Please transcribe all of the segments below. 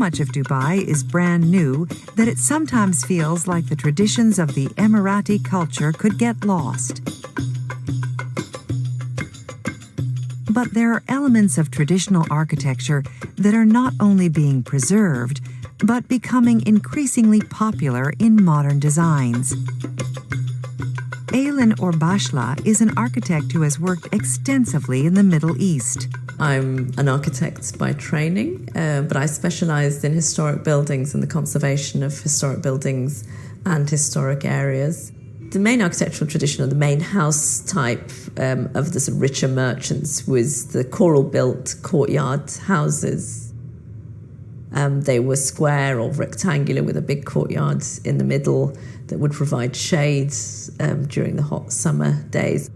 much of Dubai is brand new that it sometimes feels like the traditions of the Emirati culture could get lost. But there are elements of traditional architecture that are not only being preserved, but becoming increasingly popular in modern designs. Aylin Orbashla is an architect who has worked extensively in the Middle East. I'm an architect by training, but I specialised in historic buildings and the conservation of historic buildings and historic areas. The main architectural tradition, or the main house type of the sort of richer merchants, was the coral-built courtyard houses. They were square or rectangular with a big courtyard in the middle that would provide shade during the hot summer days.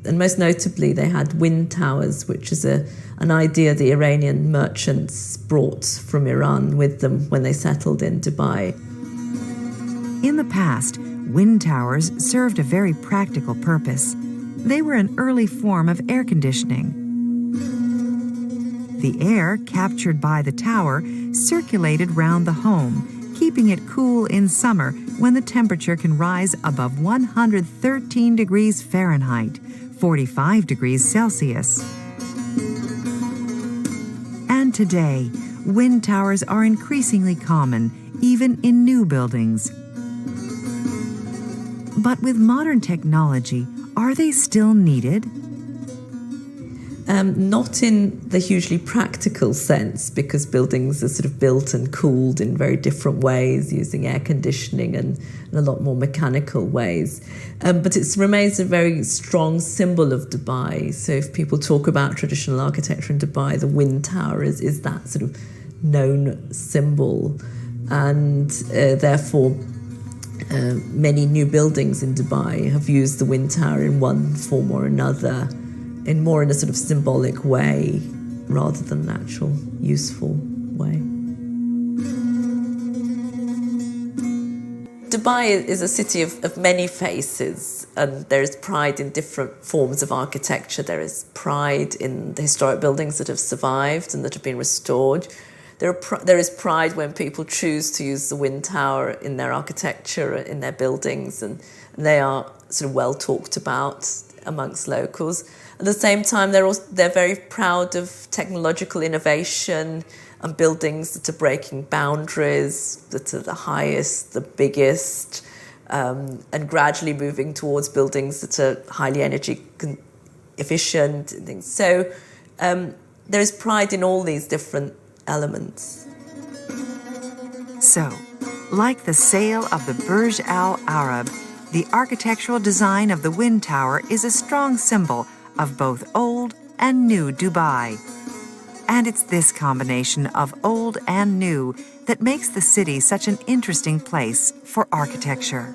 And most notably, they had wind towers, which is an idea the Iranian merchants brought from Iran with them when they settled in Dubai. In the past, wind towers served a very practical purpose. They were an early form of air conditioning. The air captured by the tower circulated round the home, keeping it cool in summer when the temperature can rise above 113 degrees Fahrenheit, 45 degrees Celsius. And today, wind towers are increasingly common, even in new buildings. But with modern technology, are they still needed? Not in the hugely practical sense, because buildings are sort of built and cooled in very different ways, using air conditioning and a lot more mechanical ways. But it remains a very strong symbol of Dubai. So if people talk about traditional architecture in Dubai, the wind tower is that sort of known symbol. And therefore, many new buildings in Dubai have used the wind tower in one form or another, in a sort of symbolic way rather than an actual useful way. Dubai is a city of many faces, and there is pride in different forms of architecture. There is pride in the historic buildings that have survived and that have been restored. There is pride when people choose to use the wind tower in their architecture, in their buildings, and they are sort of well talked about amongst locals. At the same time, they're very proud of technological innovation and buildings that are breaking boundaries, that are the highest, the biggest, and gradually moving towards buildings that are highly energy efficient and things. So there is pride in all these different elements. So, like the sail of the Burj Al Arab, the architectural design of the wind tower is a strong symbol of both old and new Dubai. And it's this combination of old and new that makes the city such an interesting place for architecture.